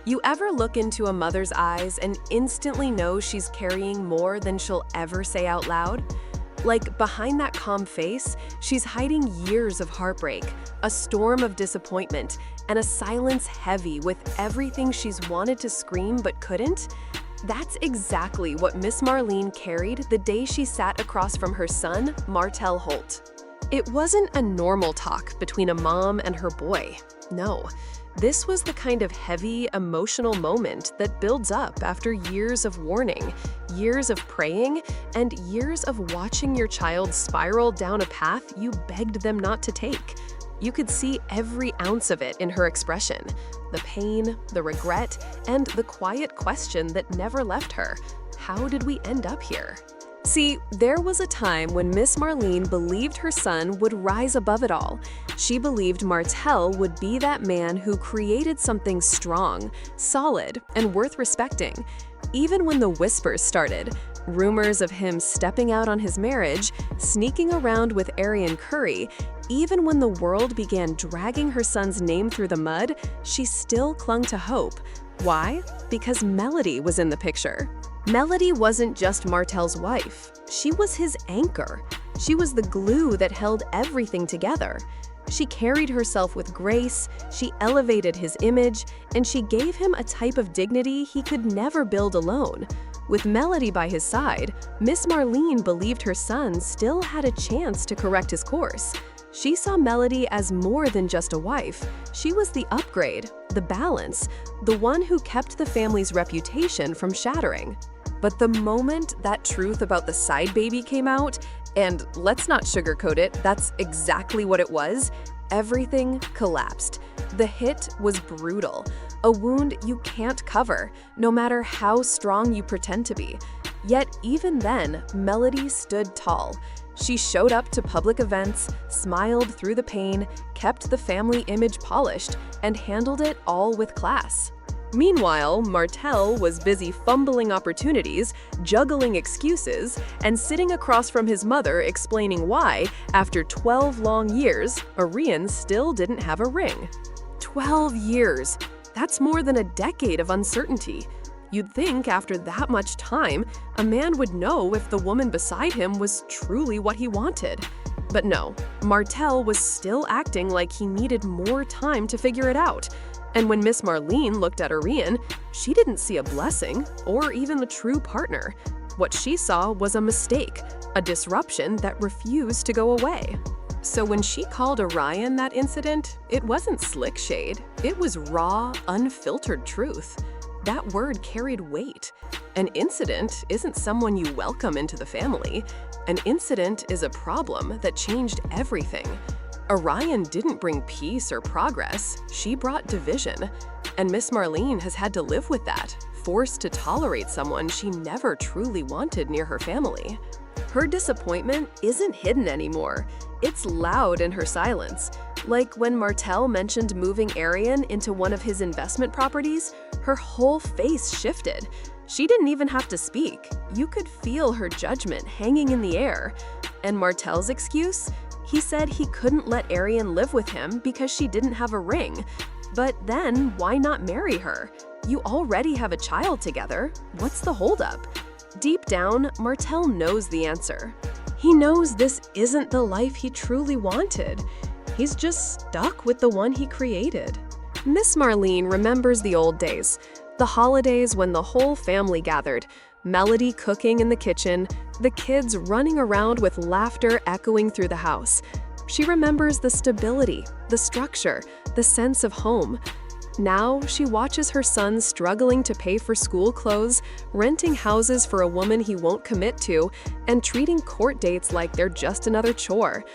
You ever look into a mother's eyes and instantly know she's carrying more than she'll ever say out loud? Like, behind that calm face, she's hiding years of heartbreak, a storm of disappointment, and a silence heavy with everything she's wanted to scream but couldn't. That's exactly what Miss Marlene carried the day she sat across from her son, Martell Holt. It wasn't a normal talk between a mom and her boy. No. This was the kind of heavy, emotional moment that builds up after years of warning, years of praying, and years of watching your child spiral down a path you begged them not to take. You could see every ounce of it in her expression, the pain, the regret, and the quiet question that never left her. How did we end up here? See, there was a time when Miss Marlene believed her son would rise above it all. She believed Martell would be that man who created something strong, solid, and worth respecting. Even when the whispers started, rumors of him stepping out on his marriage, sneaking around with Arionne Curry, even when the world began dragging her son's name through the mud, she still clung to hope. Why? Because Melody was in the picture. Melody wasn't just Martell's wife. She was his anchor. She was the glue that held everything together. She carried herself with grace, she elevated his image, and she gave him a type of dignity he could never build alone. With Melody by his side, Miss Marlene believed her son still had a chance to correct his course. She saw Melody as more than just a wife. She was the upgrade, the balance, the one who kept the family's reputation from shattering. But the moment that truth about the side baby came out, and let's not sugarcoat it, that's exactly what it was, everything collapsed. The hit was brutal, a wound you can't cover, no matter how strong you pretend to be. Yet even then, Melody stood tall. She showed up to public events, smiled through the pain, kept the family image polished, and handled it all with class. Meanwhile, Martell was busy fumbling opportunities, juggling excuses, and sitting across from his mother explaining why, after 12 long years, Arionne still didn't have a ring. 12 years! That's more than a decade of uncertainty. You'd think after that much time, a man would know if the woman beside him was truly what he wanted. But no, Martell was still acting like he needed more time to figure it out. And when Miss Marlene looked at Arionne, she didn't see a blessing or even the true partner. What she saw was a mistake, a disruption that refused to go away. So when she called Arionne that incident, it wasn't slick shade. It was raw, unfiltered truth. That word carried weight. An incident isn't someone you welcome into the family. An incident is a problem that changed everything. Arionne didn't bring peace or progress, she brought division. And Miss Marlene has had to live with that, forced to tolerate someone she never truly wanted near her family. Her disappointment isn't hidden anymore. It's loud in her silence. Like when Martell mentioned moving Arionne into one of his investment properties, her whole face shifted. She didn't even have to speak. You could feel her judgment hanging in the air. And Martell's excuse? He said he couldn't let Arionne live with him because she didn't have a ring. But then, why not marry her? You already have a child together. What's the holdup? Deep down, Martell knows the answer. He knows this isn't the life he truly wanted. He's just stuck with the one he created. Miss Marlene remembers the old days, the holidays when the whole family gathered, Melody cooking in the kitchen, the kids running around with laughter echoing through the house. She remembers the stability, the structure, the sense of home. Now she watches her son struggling to pay for school clothes, renting houses for a woman he won't commit to, and treating court dates like they're just another chore.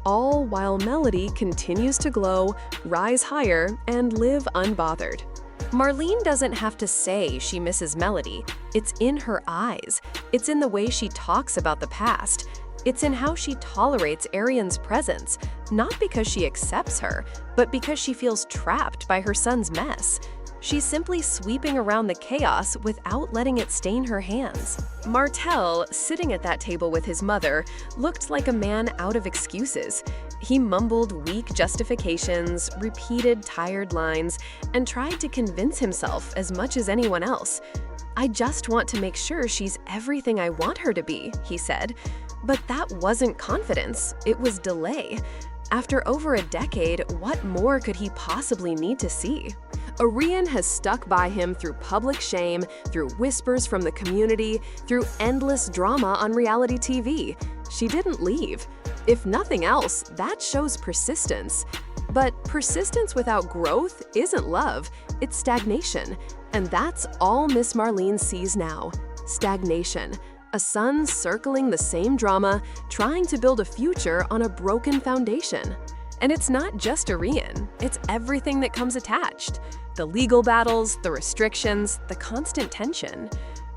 All while Melody continues to glow, rise higher, and live unbothered. Marlene doesn't have to say she misses Melody. It's in her eyes. It's in the way she talks about the past. It's in how she tolerates Arionne's presence, not because she accepts her, but because she feels trapped by her son's mess. She's simply sweeping around the chaos without letting it stain her hands. Martell, sitting at that table with his mother, looked like a man out of excuses. He mumbled weak justifications, repeated tired lines, and tried to convince himself as much as anyone else. "I just want to make sure she's everything I want her to be," he said. But that wasn't confidence, it was delay. After over a decade, what more could he possibly need to see? Arionne has stuck by him through public shame, through whispers from the community, through endless drama on reality TV. She didn't leave. If nothing else, that shows persistence. But persistence without growth isn't love, it's stagnation. And that's all Miss Marlene sees now. Stagnation. A son circling the same drama, trying to build a future on a broken foundation. And it's not just Arionne, it's everything that comes attached. The legal battles, the restrictions, the constant tension.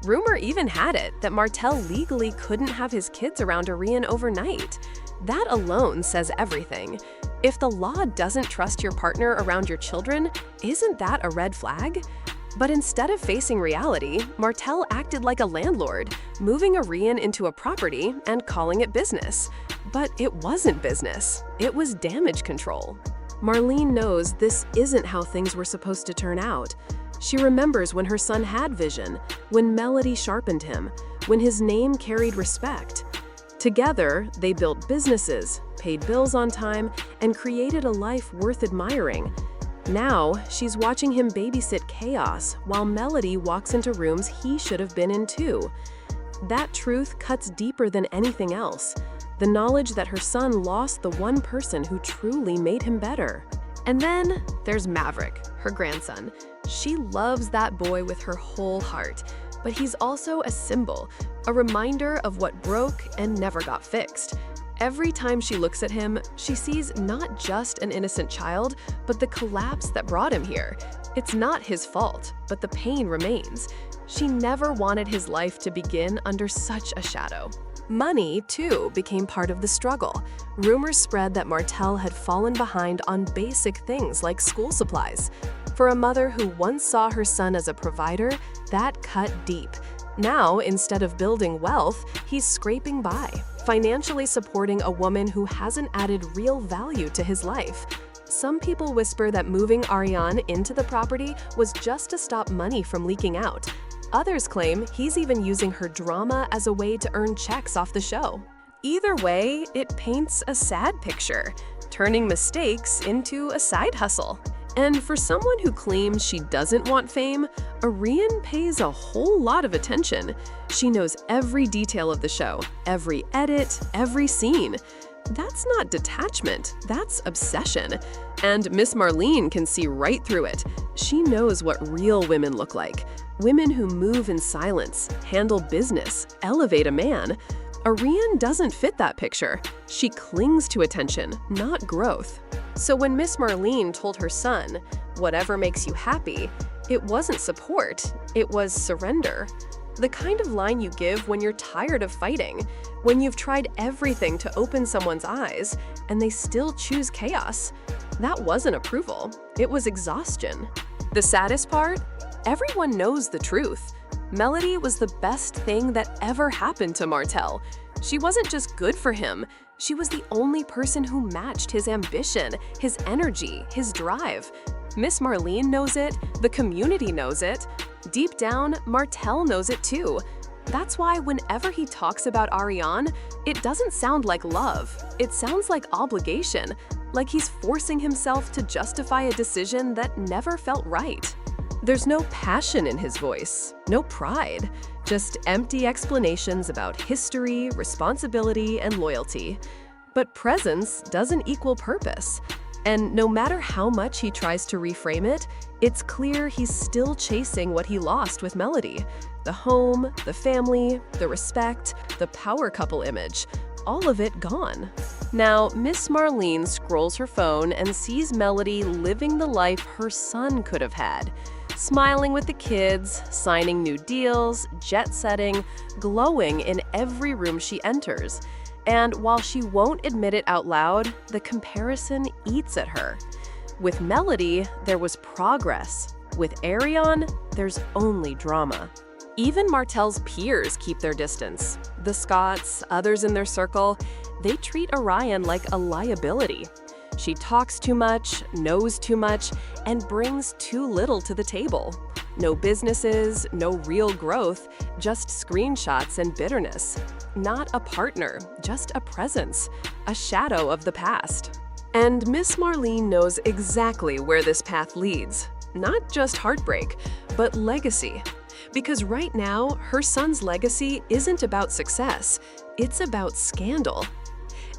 Rumor even had it that Martell legally couldn't have his kids around Arionne overnight. That alone says everything. If the law doesn't trust your partner around your children, isn't that a red flag? But instead of facing reality, Martell acted like a landlord, moving Arionne into a property and calling it business. But it wasn't business, it was damage control. Marlene knows this isn't how things were supposed to turn out. She remembers when her son had vision, when melody sharpened him, when his name carried respect. Together, they built businesses, paid bills on time, and created a life worth admiring. Now, she's watching him babysit chaos while Melody walks into rooms he should have been in too. That truth cuts deeper than anything else. The knowledge that her son lost the one person who truly made him better. And then there's Maverick, her grandson. She loves that boy with her whole heart, but he's also a symbol, a reminder of what broke and never got fixed. Every time she looks at him, she sees not just an innocent child, but the collapse that brought him here. It's not his fault, but the pain remains. She never wanted his life to begin under such a shadow. Money, too, became part of the struggle. Rumors spread that Martell had fallen behind on basic things like school supplies. For a mother who once saw her son as a provider, that cut deep. Now, instead of building wealth, he's scraping by, financially supporting a woman who hasn't added real value to his life. Some people whisper that moving Arionne into the property was just to stop money from leaking out. Others claim he's even using her drama as a way to earn checks off the show. Either way, it paints a sad picture, turning mistakes into a side hustle. And for someone who claims she doesn't want fame, Arionne pays a whole lot of attention. She knows every detail of the show, every edit, every scene. That's not detachment, that's obsession. And Miss Marlene can see right through it. She knows what real women look like. Women who move in silence, handle business, elevate a man. Arionne doesn't fit that picture. She clings to attention, not growth. So when Miss Marlene told her son, "Whatever makes you happy," it wasn't support, it was surrender. The kind of line you give when you're tired of fighting, when you've tried everything to open someone's eyes, and they still choose chaos. That wasn't approval, it was exhaustion. The saddest part? Everyone knows the truth. Melody was the best thing that ever happened to Martell. She wasn't just good for him, she was the only person who matched his ambition, his energy, his drive. Miss Marlene knows it, the community knows it. Deep down, Martell knows it too. That's why whenever he talks about Arionne, it doesn't sound like love. It sounds like obligation, like he's forcing himself to justify a decision that never felt right. There's no passion in his voice, no pride, just empty explanations about history, responsibility, and loyalty. But presence doesn't equal purpose. And no matter how much he tries to reframe it, it's clear he's still chasing what he lost with Melody. The home, the family, the respect, the power couple image, all of it gone. Now, Miss Marlene scrolls her phone and sees Melody living the life her son could have had. Smiling with the kids, signing new deals, jet-setting, glowing in every room she enters. And while she won't admit it out loud, the comparison eats at her. With Melody, there was progress. With Arionne, there's only drama. Even Martell's peers keep their distance. The Scotts, others in their circle, they treat Arionne like a liability. She talks too much, knows too much, and brings too little to the table. No businesses, no real growth, just screenshots and bitterness. Not a partner, just a presence, a shadow of the past. And Miss Marlene knows exactly where this path leads. Not just heartbreak, but legacy. Because right now, her son's legacy isn't about success, it's about scandal.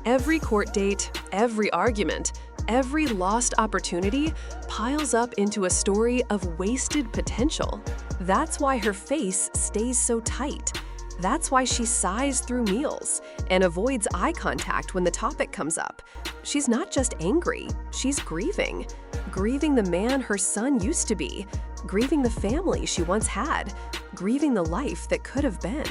Every court date, every argument, every lost opportunity piles up into a story of wasted potential. That's why her face stays so tight. That's why she sighs through meals and avoids eye contact when the topic comes up. She's not just angry, she's grieving. Grieving the man her son used to be, grieving the family she once had, grieving the life that could have been.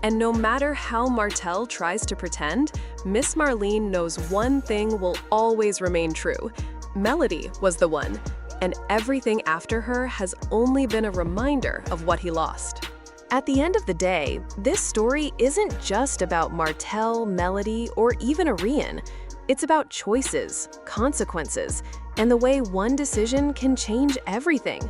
And no matter how Martell tries to pretend, Miss Marlene knows one thing will always remain true. Melody was the one, and everything after her has only been a reminder of what he lost. At the end of the day, this story isn't just about Martell, Melody, or even Arionne. It's about choices, consequences, and the way one decision can change everything.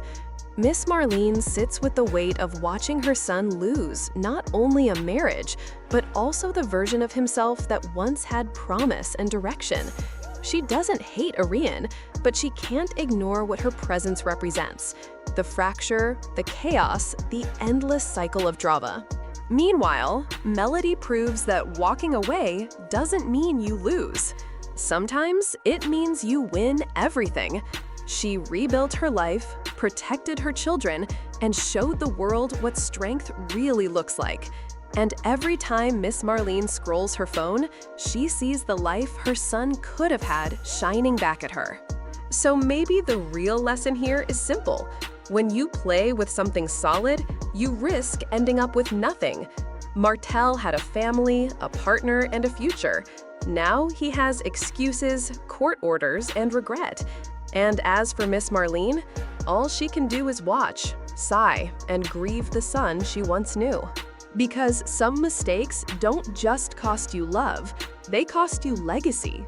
Miss Marlene sits with the weight of watching her son lose not only a marriage, but also the version of himself that once had promise and direction. She doesn't hate Arionne, but she can't ignore what her presence represents: the fracture, the chaos, the endless cycle of drama. Meanwhile, Melody proves that walking away doesn't mean you lose. Sometimes it means you win everything. She rebuilt her life, protected her children, and showed the world what strength really looks like. And every time Miss Marlene scrolls her phone, she sees the life her son could have had shining back at her. So maybe the real lesson here is simple. When you play with something solid, you risk ending up with nothing. Martell had a family, a partner, and a future. Now he has excuses, court orders, and regret. And as for Miss Marlene, all she can do is watch, sigh, and grieve the son she once knew. Because some mistakes don't just cost you love, they cost you legacy.